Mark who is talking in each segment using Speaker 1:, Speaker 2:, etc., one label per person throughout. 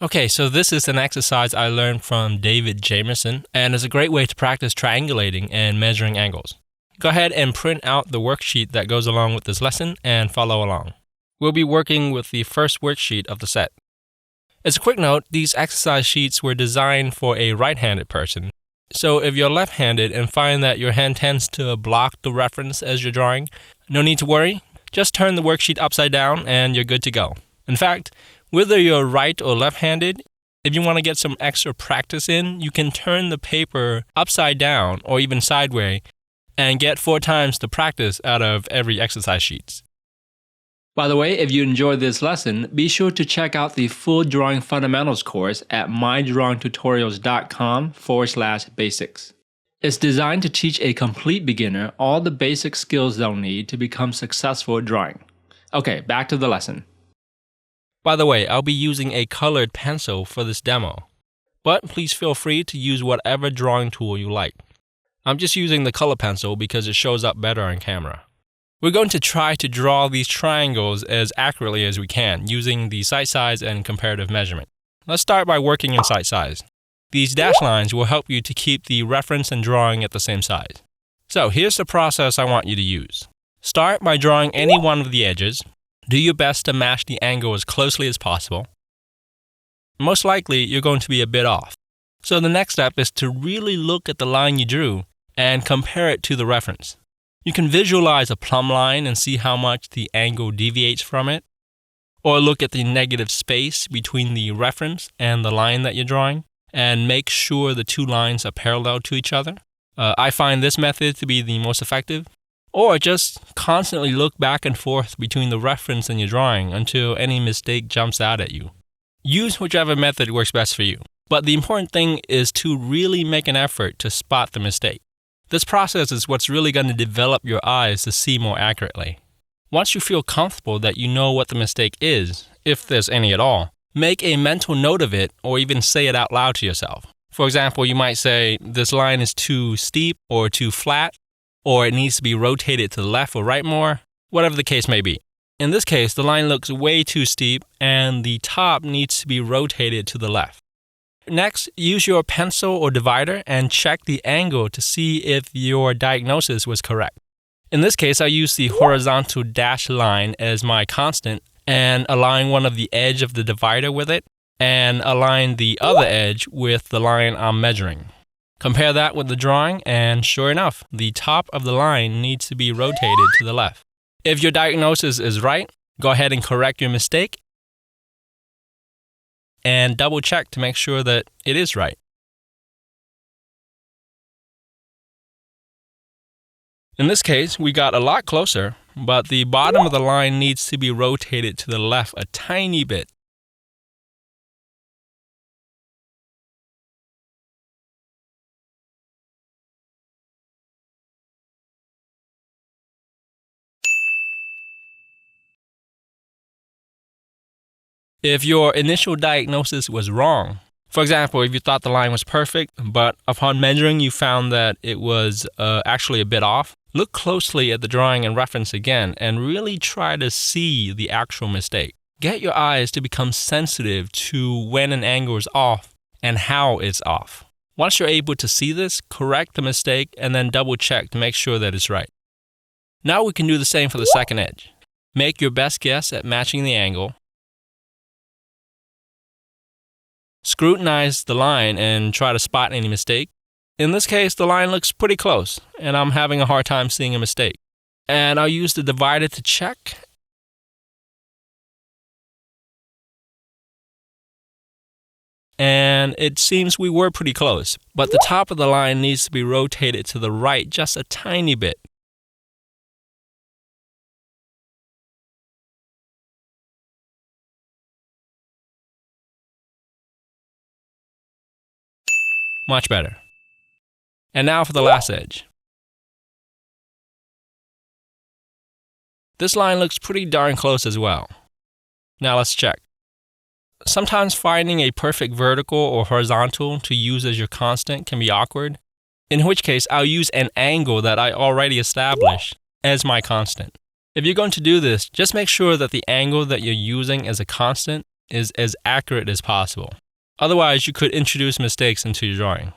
Speaker 1: Okay, so this is an exercise I learned from David Jamerson, and is a great way to practice triangulating and measuring angles. Go ahead and print out the worksheet that goes along with this lesson and follow along. We'll be working with the first worksheet of the set. As a quick note, these exercise sheets were designed for a right-handed person. So if you're left-handed and find that your hand tends to block the reference as you're drawing, no need to worry. Just turn the worksheet upside down and you're good to go. In fact, whether you're right or left-handed, if you want to get some extra practice in, you can turn the paper upside down or even sideways and get 4 times the practice out of every exercise sheet. By the way, if you enjoyed this lesson, be sure to check out the full Drawing Fundamentals course at mydrawingtutorials.com/basics. It's designed to teach a complete beginner all the basic skills they'll need to become successful at drawing. Okay, back to the lesson. By the way, I'll be using a colored pencil for this demo, but please feel free to use whatever drawing tool you like. I'm just using the color pencil because it shows up better on camera. We're going to try to draw these triangles as accurately as we can using the sight size and comparative measurement. Let's start by working in sight size. These dashed lines will help you to keep the reference and drawing at the same size. So here's the process I want you to use. Start by drawing any one of the edges. Do your best to match the angle as closely as possible. Most likely, you're going to be a bit off. So the next step is to really look at the line you drew and compare it to the reference. You can visualize a plumb line and see how much the angle deviates from it, or look at the negative space between the reference and the line that you're drawing, and make sure the 2 lines are parallel to each other. I find this method to be the most effective. Or just constantly look back and forth between the reference and your drawing until any mistake jumps out at you. Use whichever method works best for you, but the important thing is to really make an effort to spot the mistake. This process is what's really going to develop your eyes to see more accurately. Once you feel comfortable that you know what the mistake is, if there's any at all, make a mental note of it or even say it out loud to yourself. For example, you might say, this line is too steep or too flat, or it needs to be rotated to the left or right more, whatever the case may be. In this case, the line looks way too steep and the top needs to be rotated to the left. Next, use your pencil or divider and check the angle to see if your diagnosis was correct. In this case, I use the horizontal dashed line as my constant and align one of the edge of the divider with it and align the other edge with the line I'm measuring. Compare that with the drawing and sure enough, the top of the line needs to be rotated to the left. If your diagnosis is right, go ahead and correct your mistake and double check to make sure that it is right. In this case, we got a lot closer, but the bottom of the line needs to be rotated to the left a tiny bit. If your initial diagnosis was wrong, for example, if you thought the line was perfect, but upon measuring you found that it was actually a bit off, look closely at the drawing and reference again and really try to see the actual mistake. Get your eyes to become sensitive to when an angle is off and how it's off. Once you're able to see this, correct the mistake and then double check to make sure that it's right. Now we can do the same for the second edge. Make your best guess at matching the angle. Scrutinize the line and try to spot any mistake. In this case, the line looks pretty close, and I'm having a hard time seeing a mistake. And I'll use the divider to check. And it seems we were pretty close, but the top of the line needs to be rotated to the right just a tiny bit. Much better. And now for the last edge. This line looks pretty darn close as well. Now let's check. Sometimes finding a perfect vertical or horizontal to use as your constant can be awkward, in which case I'll use an angle that I already established as my constant. If you're going to do this, just make sure that the angle that you're using as a constant is as accurate as possible. Otherwise, you could introduce mistakes into your drawing.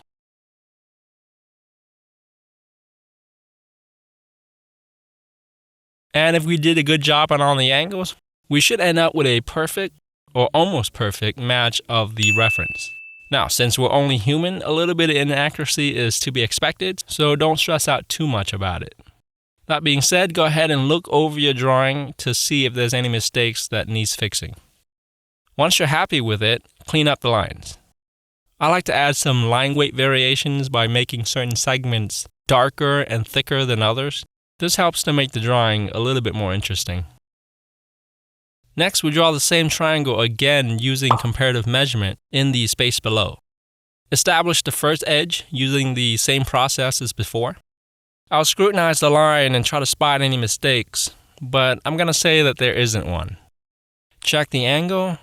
Speaker 1: And if we did a good job on all the angles, we should end up with a perfect or almost perfect match of the reference. Now, since we're only human, a little bit of inaccuracy is to be expected, so don't stress out too much about it. That being said, go ahead and look over your drawing to see if there's any mistakes that needs fixing. Once you're happy with it, clean up the lines. I like to add some line weight variations by making certain segments darker and thicker than others. This helps to make the drawing a little bit more interesting. Next, we draw the same triangle again using comparative measurement in the space below. Establish the first edge using the same process as before. I'll scrutinize the line and try to spot any mistakes, but I'm going to say that there isn't one. Check the angle.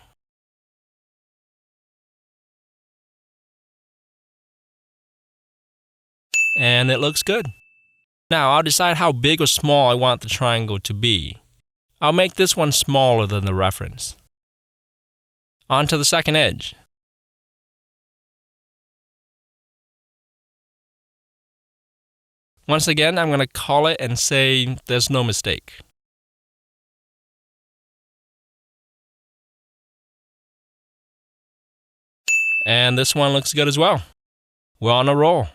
Speaker 1: And it looks good. Now, I'll decide how big or small I want the triangle to be. I'll make this one smaller than the reference. On to the second edge. Once again, I'm going to call it and say there's no mistake. And this one looks good as well. We're on a roll.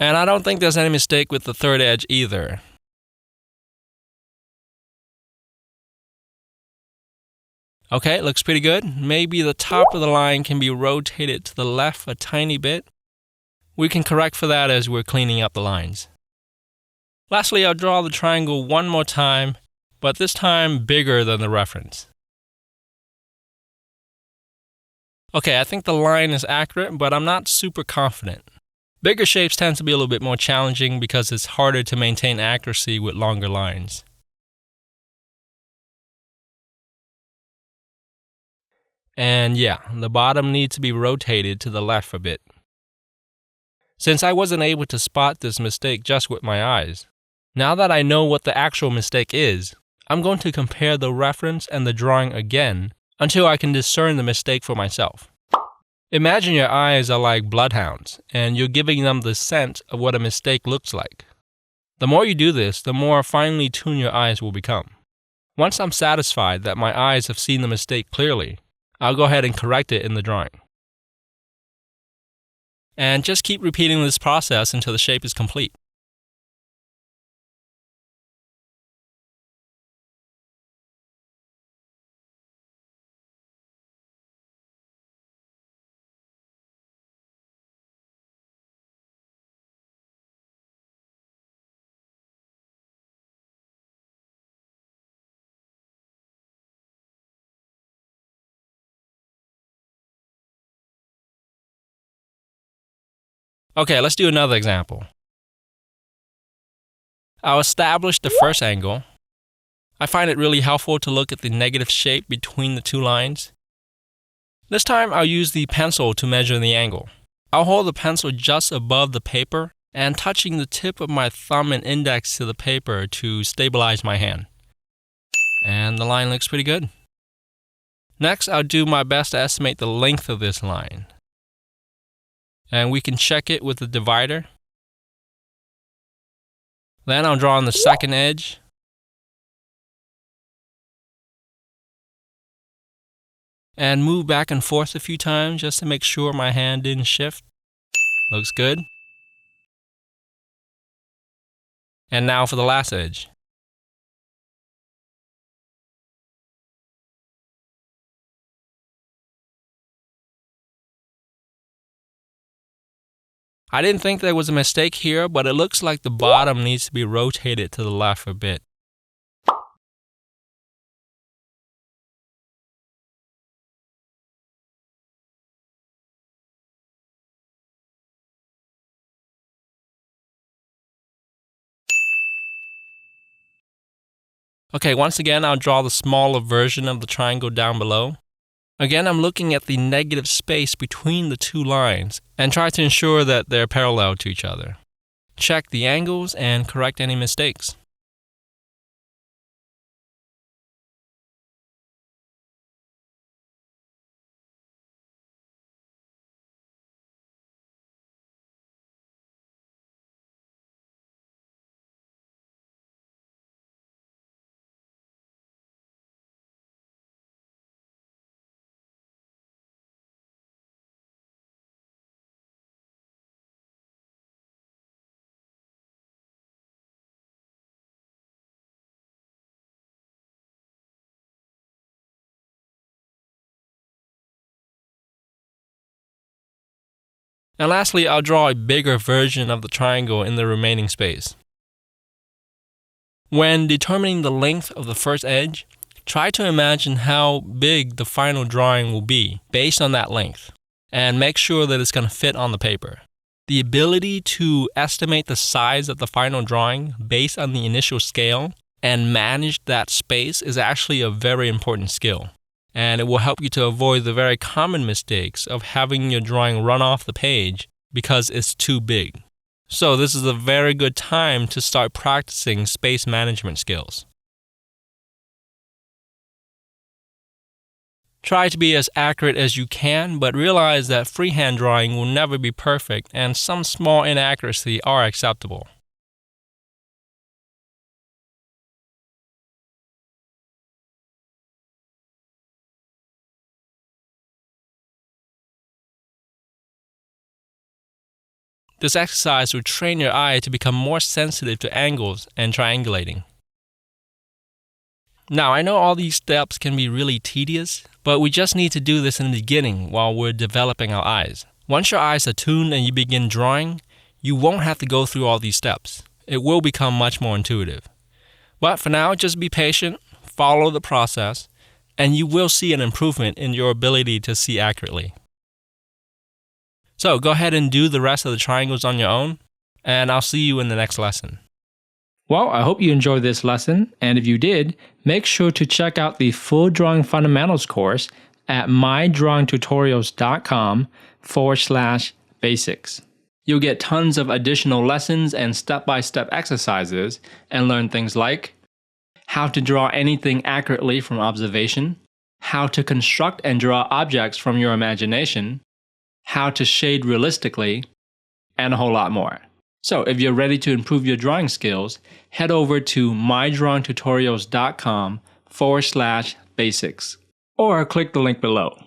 Speaker 1: And I don't think there's any mistake with the third edge either. Okay, it looks pretty good. Maybe the top of the line can be rotated to the left a tiny bit. We can correct for that as we're cleaning up the lines. Lastly, I'll draw the triangle one more time, but this time bigger than the reference. Okay, I think the line is accurate, but I'm not super confident. Bigger shapes tend to be a little bit more challenging because it's harder to maintain accuracy with longer lines. And yeah, the bottom needs to be rotated to the left a bit. Since I wasn't able to spot this mistake just with my eyes, now that I know what the actual mistake is, I'm going to compare the reference and the drawing again until I can discern the mistake for myself. Imagine your eyes are like bloodhounds, and you're giving them the scent of what a mistake looks like. The more you do this, the more finely tuned your eyes will become. Once I'm satisfied that my eyes have seen the mistake clearly, I'll go ahead and correct it in the drawing. And just keep repeating this process until the shape is complete. Okay, let's do another example. I'll establish the first angle. I find it really helpful to look at the negative shape between the two lines. This time I'll use the pencil to measure the angle. I'll hold the pencil just above the paper and touching the tip of my thumb and index to the paper to stabilize my hand. And the line looks pretty good. Next, I'll do my best to estimate the length of this line. And we can check it with the divider. Then I'll draw on the second edge. And move back and forth a few times just to make sure my hand didn't shift. Looks good. And now for the last edge. I didn't think there was a mistake here, but it looks like the bottom needs to be rotated to the left a bit. Okay, once again, I'll draw the smaller version of the triangle down below. Again, I'm looking at the negative space between the two lines and try to ensure that they're parallel to each other. check the angles, and correct any mistakes. And lastly, I'll draw a bigger version of the triangle in the remaining space. When determining the length of the first edge, try to imagine how big the final drawing will be based on that length, and make sure that it's going to fit on the paper. The ability to estimate the size of the final drawing based on the initial scale and manage that space is actually a very important skill. And it will help you to avoid the very common mistakes of having your drawing run off the page because it's too big. So this is a very good time to start practicing space management skills. Try to be as accurate as you can, but realize that freehand drawing will never be perfect and some small inaccuracies are acceptable. This exercise will train your eye to become more sensitive to angles and triangulating. Now, I know all these steps can be really tedious, but we just need to do this in the beginning while we're developing our eyes. Once your eyes are tuned and you begin drawing, you won't have to go through all these steps. It will become much more intuitive. But for now, just be patient, follow the process, and you will see an improvement in your ability to see accurately. So go ahead and do the rest of the triangles on your own, and I'll see you in the next lesson. Well, I hope you enjoyed this lesson, and if you did, make sure to check out the full Drawing Fundamentals course at mydrawingtutorials.com/basics. You'll get tons of additional lessons and step-by-step exercises and learn things like how to draw anything accurately from observation, how to construct and draw objects from your imagination, how to shade realistically, and a whole lot more. So if you're ready to improve your drawing skills, head over to mydrawingtutorials.com/basics or click the link below.